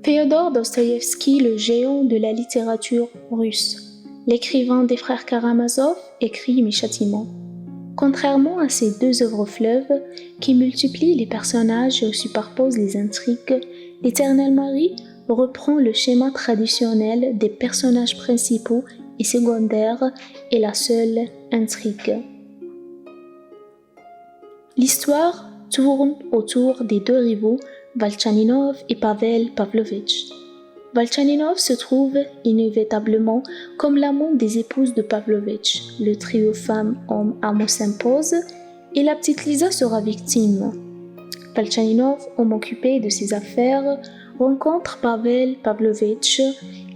Féodor Dostoïevski, le géant de la littérature russe, l'écrivain des frères Karamazov, écrit mes châtiments. Contrairement à ces deux œuvres fleuves qui multiplient les personnages et superposent les intrigues, L'Éternel Marie reprend le schéma traditionnel des personnages principaux et secondaires et la seule intrigue. L'histoire tourne autour des deux rivaux, Valchaninov et Pavel Pavlovitch. Valchaninov se trouve inévitablement comme l'amant des épouses de Pavlovitch. Le trio femme-homme amour s'impose et la petite Lisa sera victime. Valchaninov, homme occupé de ses affaires, rencontre Pavel Pavlovitch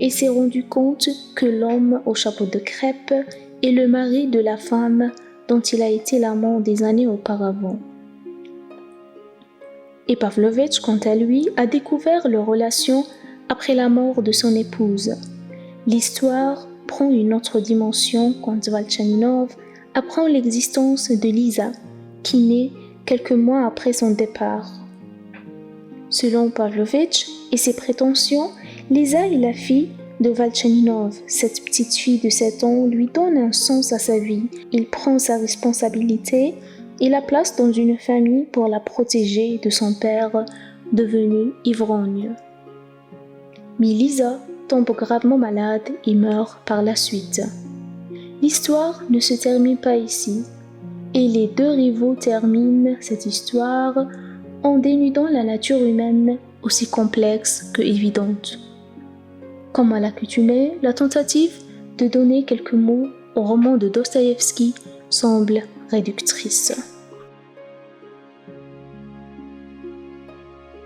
et s'est rendu compte que l'homme au chapeau de crêpe est le mari de la femme dont il a été l'amant des années auparavant. Et Pavlovitch, quant à lui, a découvert leur relation après la mort de son épouse. L'histoire prend une autre dimension quand Valchaninov apprend l'existence de Lisa, qui naît quelques mois après son départ. Selon Pavlovitch et ses prétentions, Lisa est la fille de Valchaninov. Cette petite fille de 7 ans lui donne un sens à sa vie. Il prend sa responsabilité et la place dans une famille pour la protéger de son père devenu ivrogne. Mais Lisa tombe gravement malade et meurt par la suite. L'histoire ne se termine pas ici, et les deux rivaux terminent cette histoire en dénudant la nature humaine aussi complexe que évidente. Comme à l'accoutumée, la tentative de donner quelques mots au roman de Dostoïevski semble réductrice.